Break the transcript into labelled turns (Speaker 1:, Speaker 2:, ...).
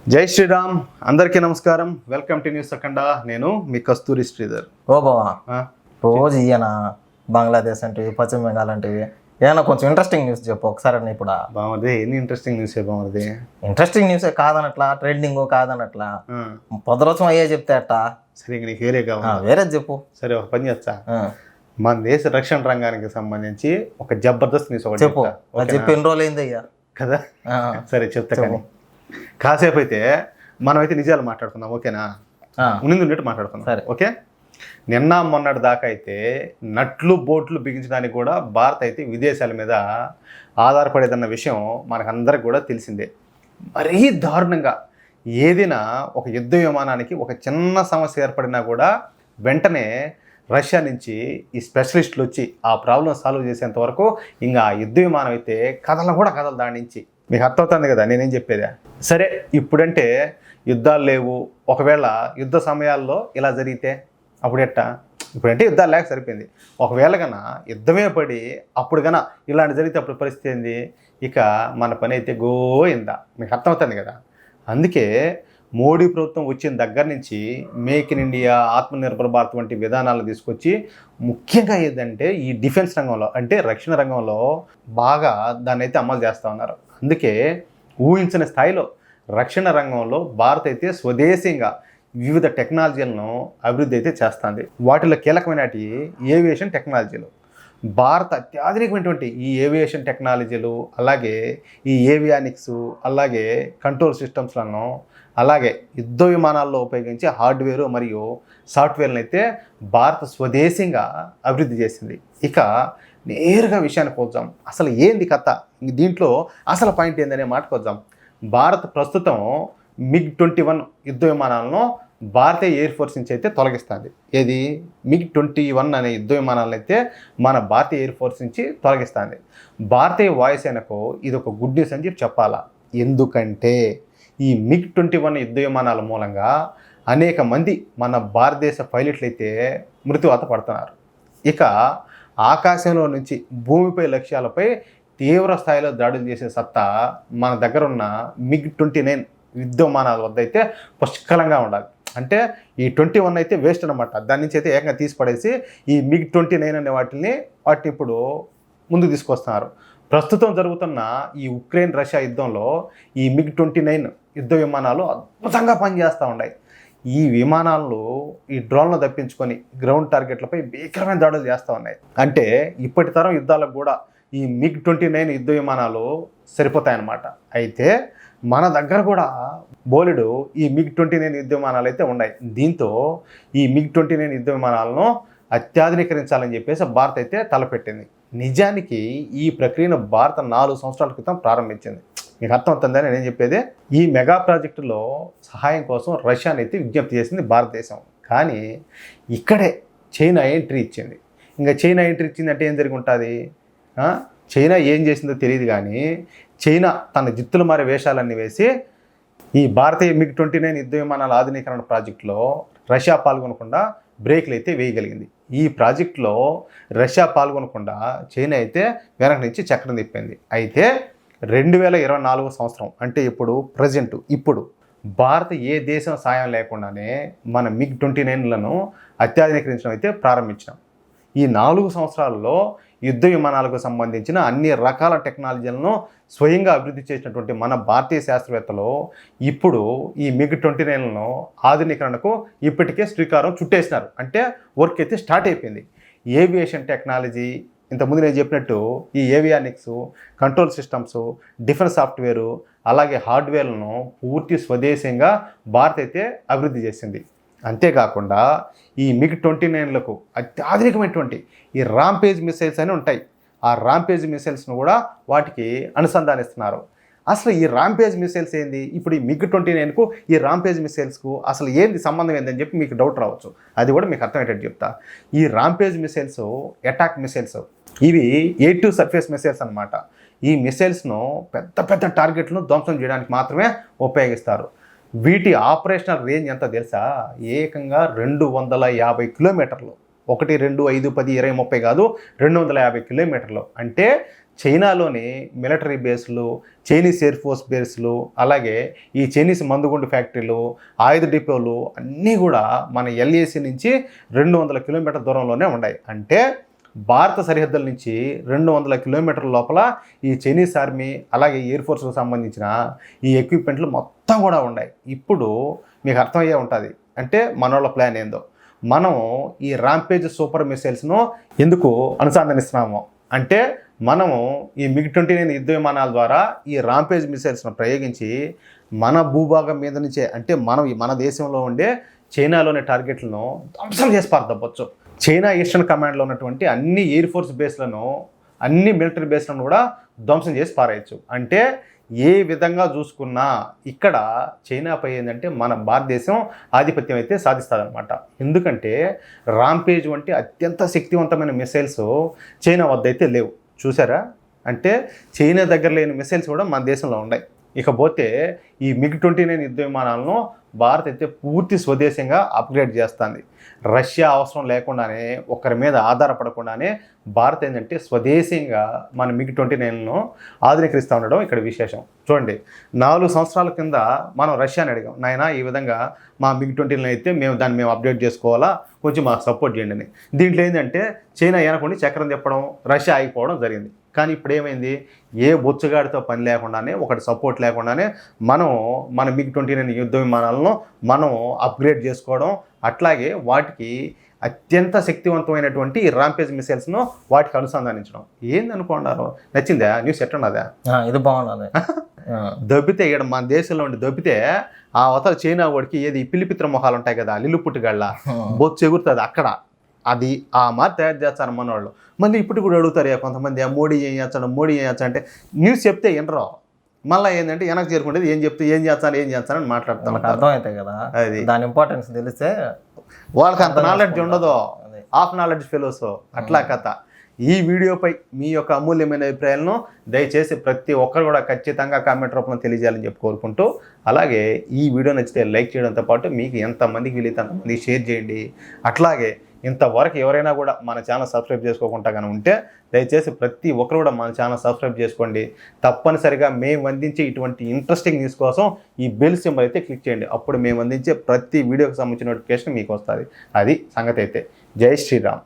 Speaker 1: జై శ్రీరామ్, అందరికీ నమస్కారం. వెల్కమ్ టు న్యూస్ అఖండ. నేను మీ కస్తూరి శ్రీధర్.
Speaker 2: ఓ బావా, రోజు ఈయన బంగ్లాదేశ్ అంటే పశ్చిమ బెంగాల్ అంటే ఏమైనా కొంచెం ఇంట్రెస్టింగ్ న్యూస్ చెప్పు ఒకసారి. ఇప్పుడు
Speaker 1: బాగుంది. ఎన్ని ఇంట్రెస్టింగ్ న్యూస్ బాగుంది.
Speaker 2: ఇంట్రెస్టింగ్ న్యూసే కాదనట్లా, ట్రెండింగ్ కాదనట్లా, పొద్దురోజం అయ్యే చెప్తే అట్ట.
Speaker 1: సరే, ఇంక నీకు వేరే కావాలి.
Speaker 2: వేరేది చెప్పు.
Speaker 1: సరే, ఒక పని చేస్తా. మన దేశ రక్షణ రంగానికి సంబంధించి ఒక జబర్దస్త్ న్యూస్ ఒకటి
Speaker 2: చెప్పు. చెప్పి ఎన్ని రోజులు అయింది అయ్యా
Speaker 1: కదా? సరే చెప్తా. కానీ కాసేపు అయితే మనమైతే నిజాలు మాట్లాడుకుందాం, ఓకేనా? ఉన్నట్టు మాట్లాడుకుందాం, సరే? ఓకే. నిన్న మొన్నటి దాకా అయితే నట్లు బోట్లు బిగించడానికి కూడా భారత్ అయితే విదేశాల మీద ఆధారపడేదన్న విషయం మనకందరికి కూడా తెలిసిందే. మరీ దారుణంగా ఏదైనా ఒక యుద్ధ విమానానికి ఒక చిన్న సమస్య ఏర్పడినా కూడా వెంటనే రష్యా నుంచి ఈ స్పెషలిస్టులు వచ్చి ఆ ప్రాబ్లం సాల్వ్ చేసేంత వరకు ఇంకా ఆ యుద్ధ విమానం అయితే కదలు దాని నుంచి. మీకు అర్థమవుతుంది కదా నేనేం చెప్పేదా? సరే, ఇప్పుడంటే యుద్ధాలు లేవు. ఒకవేళ యుద్ధ సమయాల్లో ఇలా జరిగితే అప్పుడు ఎట్టా? ఇప్పుడంటే యుద్ధాలు లేక సరిపోయింది. ఒకవేళ కన్నా యుద్ధమే పడి అప్పుడు కన్నా ఇలాంటి జరిగితే అప్పుడు పరిస్థితి ఏంది? ఇక మన పని అయితే గోయిందా. మీకు అర్థమవుతుంది కదా. అందుకే మోడీ ప్రభుత్వం వచ్చిన దగ్గర నుంచి make in India, Atmanirbhar Bharat వంటి విధానాలు తీసుకొచ్చి ముఖ్యంగా ఏదంటే ఈ డిఫెన్స్ రంగంలో అంటే రక్షణ రంగంలో బాగా దాన్ని అయితే అమలు చేస్తూ ఉన్నారు. అందుకే ఊహించిన స్థాయిలో రక్షణ రంగంలో భారత్ అయితే స్వదేశీయంగా వివిధ టెక్నాలజీలను అభివృద్ధి అయితే చేస్తుంది. వాటిలో కీలకమైనటి ఏవియేషన్ టెక్నాలజీలు. భారత్ అత్యాధునికమైనటువంటి ఈ ఏవియేషన్ టెక్నాలజీలు, అలాగే ఈ ఏవియానిక్స్, అలాగే కంట్రోల్ సిస్టమ్స్లను, అలాగే యుద్ధ విమానాల్లో ఉపయోగించే హార్డ్వేరు మరియు సాఫ్ట్వేర్లను అయితే భారత్ స్వదేశీయంగా అభివృద్ధి చేసింది. ఇక నేరుగా విషయానికి వద్దాం. అసలు ఏంది కథ, దీంట్లో అసలు పాయింట్ ఏందనే మాటకు వద్దాం. భారత్ ప్రస్తుతం MiG-21 యుద్ధ విమానాలను భారతీయ ఎయిర్ ఫోర్స్ నుంచి అయితే తొలగిస్తుంది. ఏది? MiG-21 అనే యుద్ధ విమానాలను అయితే మన భారతీయ ఎయిర్ ఫోర్స్ నుంచి తొలగిస్తుంది. భారతీయ వాయుసేనకు ఇది ఒక గుడ్ న్యూస్ అని చెప్పాలా. ఎందుకంటే ఈ MiG-21 యుద్ధ విమానాల మూలంగా అనేక మంది మన భారతదేశ పైలట్లు అయితే మృత్యువాత పడుతున్నారు. ఇక ఆకాశంలో నుంచి భూమిపై లక్ష్యాలపై తీవ్ర స్థాయిలో దాడులు చేసే సత్తా మన దగ్గర ఉన్న MiG-29 యుద్ధ విమానాల వద్ద అయితే పుష్కలంగా ఉండాలి. అంటే ఈ 21 అయితే వేస్ట్ అనమాట. దాని నుంచి అయితే ఏకంగా తీసి పడేసి ఈ MiG-29 అనే వాటిని ఇప్పుడు ముందుకు తీసుకొస్తున్నారు. ప్రస్తుతం జరుగుతున్న ఈ ఉక్రెయిన్ రష్యా యుద్ధంలో ఈ MiG-29 యుద్ధ విమానాలు అద్భుతంగా పనిచేస్తూ ఉన్నాయి. ఈ విమానాలు ఈ డ్రోన్లు తప్పించుకొని గ్రౌండ్ టార్గెట్లపై భీకరమైన దాడులు చేస్తూ ఉన్నాయి. అంటే ఇప్పటి తరం యుద్ధాలకు కూడా ఈ MiG-29 యుద్ధ విమానాలు సరిపోతాయన్నమాట. అయితే మన దగ్గర కూడా బోలెడు ఈ MiG-29 యుద్ధ విమానాలు అయితే ఉన్నాయి. దీంతో ఈ MiG-29 యుద్ధ విమానాలను అత్యాధునీకరించాలని చెప్పేసి భారత్ అయితే తలపెట్టింది. నిజానికి ఈ ప్రక్రియను భారత 4 సంవత్సరాల క్రితం ప్రారంభించింది. మీకు అర్థమవుతుందని నేను చెప్పేది. ఈ మెగా ప్రాజెక్టులో సహాయం కోసం రష్యాని అయితే విజ్ఞప్తి చేసింది భారతదేశం. కానీ ఇక్కడే చైనా ఎంట్రీ ఇచ్చింది. ఇంకా చైనా ఎంట్రీ ఇచ్చిందంటే ఏం జరిగి ఉంటుంది? చైనా ఏం చేసిందో తెలియదు, కానీ చైనా తన జిత్తులు మారే వేషాలన్నీ వేసి ఈ భారతీయ MiG-29 యుద్ధ విమానాల ఆధునీకరణ ప్రాజెక్టులో రష్యా పాల్గొనకుండా బ్రేక్లు అయితే వేయగలిగింది. ఈ ప్రాజెక్టులో రష్యా పాల్గొనకుండా చైనా అయితే వెనక నుంచి చక్రం తిప్పింది. అయితే 2024 సంవత్సరం అంటే ఇప్పుడు భారత్ ఏ దేశం సాయం లేకుండానే మన MiG-29లను అత్యాధునీకరించడం అయితే ప్రారంభించాం. ఈ 4 సంవత్సరాలలో యుద్ధ విమానాలకు సంబంధించిన అన్ని రకాల టెక్నాలజీలను స్వయంగా అభివృద్ధి చేసినటువంటి మన భారతీయ శాస్త్రవేత్తలు ఇప్పుడు ఈ MiG-29లను ఆధునీకరణకు ఇప్పటికే శ్రీకారం చుట్టేసినారు. అంటే వర్క్ అయితే స్టార్ట్ అయిపోయింది. ఏవియేషన్ టెక్నాలజీ, ఇంతకుముందు నేను చెప్పినట్టు ఈ avionics, control systems, defence software, అలాగే హార్డ్వేర్లను పూర్తి స్వదేశంగా భారత్ అయితే అభివృద్ధి చేసింది. అంతేకాకుండా ఈ MiG-29లకు అత్యాధునికమైనటువంటి ఈ రాంపేజ్ మిసైల్స్ అని ఉంటాయి. ఆ రాంపేజ్ మిసైల్స్ను కూడా వాటికి అనుసంధానిస్తున్నారు. అసలు ఈ రాంపేజ్ మిసైల్స్ ఏంది? ఇప్పుడు ఈ MiG-29కు ఈ రాంపేజ్ మిసైల్స్కు అసలు ఏంది సంబంధం ఏందని చెప్పి మీకు డౌట్ రావచ్చు. అది కూడా మీకు అర్థమయ్యేటట్టు చెప్తా. ఈ రాంపేజ్ మిసైల్స్ అటాక్ మిసైల్స్, ఇవి ఎయిర్ టు సర్ఫేస్ మిసైల్స్ అనమాట. ఈ మిసైల్స్ను పెద్ద టార్గెట్లను ధ్వంసం చేయడానికి మాత్రమే ఉపయోగిస్తారు. వీటి ఆపరేషనల్ రేంజ్ ఎంత తెలుసా? ఏకంగా 250 కిలోమీటర్లు. 1, 2, 5, 10, 20, 30 కాదు, 250 కిలోమీటర్లు. అంటే చైనాలోని మిలిటరీ బేస్లు, చైనీస్ ఎయిర్ ఫోర్స్ బేస్లు, అలాగే ఈ చైనీస్ మందుగుండు ఫ్యాక్టరీలు, ఆయుధ డిపోలు అన్నీ కూడా మన ఎల్ఏసి నుంచి 200 కిలోమీటర్ల దూరంలోనే ఉన్నాయి. అంటే భారత సరిహద్దుల నుంచి 200 కిలోమీటర్ల లోపల ఈ చైనీస్ ఆర్మీ అలాగే ఎయిర్ ఫోర్స్కు సంబంధించిన ఈ ఎక్విప్మెంట్లు మొత్తం కూడా ఉన్నాయి. ఇప్పుడు మీకు అర్థమయ్యే ఉంటుంది అంటే మనోళ్ళ ప్లాన్ ఏందో. మనం ఈ ర్యాంపేజ్ సూపర్ మిసైల్స్ను ఎందుకు అనుసంధానిస్తున్నాము అంటే మనము ఈ MiG-29 యుద్ధ విమానాల ద్వారా ఈ ర్యాంపేజ్ మిసైల్స్ను ప్రయోగించి మన భూభాగం మీద నుంచే అంటే మన దేశంలో ఉండే చైనాలోని టార్గెట్లను ధ్వంసం చేసి పారదొబ్బచ్చు. చైనా ఈస్టర్న్ కమాండ్లో ఉన్నటువంటి అన్ని ఎయిర్ ఫోర్స్ బేస్లను, అన్ని మిలిటరీ బేస్లను కూడా ధ్వంసం చేసి పారేయచ్చు. అంటే ఏ విధంగా చూసుకున్నా ఇక్కడ చైనాపై ఏంటంటే మన భారతదేశం ఆధిపత్యం అయితే సాధిస్తుందన్నమాట. ఎందుకంటే ర్యాంపేజ్ వంటి అత్యంత శక్తివంతమైన మిసైల్స్ చైనా వద్ద అయితే లేవు. చూసారా, అంటే చైనా దగ్గర లేని మిసైల్స్ కూడా మన దేశంలో ఉన్నాయి. ఇకపోతే ఈ MiG-29 యుద్ధ విమానాలను భారత్ అయితే పూర్తి స్వదేశంగా అప్గ్రేడ్ చేస్తుంది. రష్యా అవసరం లేకుండానే, ఒకరి మీద ఆధారపడకుండానే భారత్ ఏంటంటే స్వదేశంగా మన MiG-29ను ఆధునీకరిస్తూ ఉండడం ఇక్కడ విశేషం. చూడండి, 4 సంవత్సరాల కింద మనం రష్యాని అడిగాం, నాయన ఈ విధంగా మా MiG-29 అయితే మేము అప్డేట్ చేసుకోవాలా, కొంచెం మాకు సపోర్ట్ చేయండి అని. దీంట్లో ఏంటంటే చైనా ఏనకుండా చక్రం తిప్పడం, రష్యా ఆగిపోవడం జరిగింది. కానీ ఇప్పుడు ఏమైంది, ఏ బొచ్చుగాడితో పని లేకుండానే, ఒకటి సపోర్ట్ లేకుండానే మనం మన MiG-29 యుద్ధ విమానాలను మనం అప్గ్రేడ్ చేసుకోవడం, అట్లాగే వాటికి అత్యంత శక్తివంతమైనటువంటి ఈ ర్యాంపేజ్ మిసైల్స్ను వాటికి అనుసంధానించడం. ఏందనుకున్నారు, నచ్చిందా న్యూస్? ఎట్టున్నదా?
Speaker 2: ఇది బాగున్నది.
Speaker 1: దొబ్బితే ఇక్కడ మన దేశంలో ఉండి దొబ్బితే ఆ అవతల చైనా వాడికి ఏది పిల్లిపిత్ర మొహాలు ఉంటాయి కదా, లిల్లుపుట్టుగళ్ళ బొచ్చు ఎగురుతుంది అక్కడ. అది ఆ మాది తయారు చేస్తారు మన వాళ్ళు. మళ్ళీ ఇప్పుడు కూడా అడుగుతారు కొంతమంది, మోడీ ఏం చేస్తాడు అంటే న్యూస్ చెప్తే వినరు. మళ్ళీ ఏంటంటే వెనక్కి చేరుకుంటే ఏం చేస్తానని మాట్లాడతాను.
Speaker 2: అర్థమవుతాయి కదా, అది దాని ఇంపార్టెన్స్ తెలిస్తే
Speaker 1: వాళ్ళకి అంత నాలెడ్జ్ ఉండదు, హాఫ్ నాలెడ్జ్ ఫెలోస్ అట్లా కథ. ఈ వీడియోపై మీ యొక్క అమూల్యమైన అభిప్రాయాలను దయచేసి ప్రతి ఒక్కరు కూడా ఖచ్చితంగా కామెంట్ రూపంలో తెలియజేయాలని చెప్పి కోరుకుంటూ, అలాగే ఈ వీడియో నచ్చితే లైక్ చేయడంతో పాటు మీకు ఎంతమందికి వీలైతే అంతమంది షేర్ చేయండి. అట్లాగే ఇంతవరకు ఎవరైనా కూడా మన ఛానల్ సబ్స్క్రైబ్ చేసుకోకుండా కానీ ఉంటే దయచేసి ప్రతి ఒక్కరు కూడా మన ఛానల్ సబ్స్క్రైబ్ చేసుకోండి. తప్పనిసరిగా మేము అందించే ఇటువంటి ఇంట్రెస్టింగ్ న్యూస్ కోసం ఈ బెల్ సింబల్ అయితే క్లిక్ చేయండి. అప్పుడు మేము అందించే ప్రతి వీడియోకి సంబంధించిన నోటిఫికేషన్ మీకు వస్తుంది. అది సంగతి అయితే. జై శ్రీరామ్.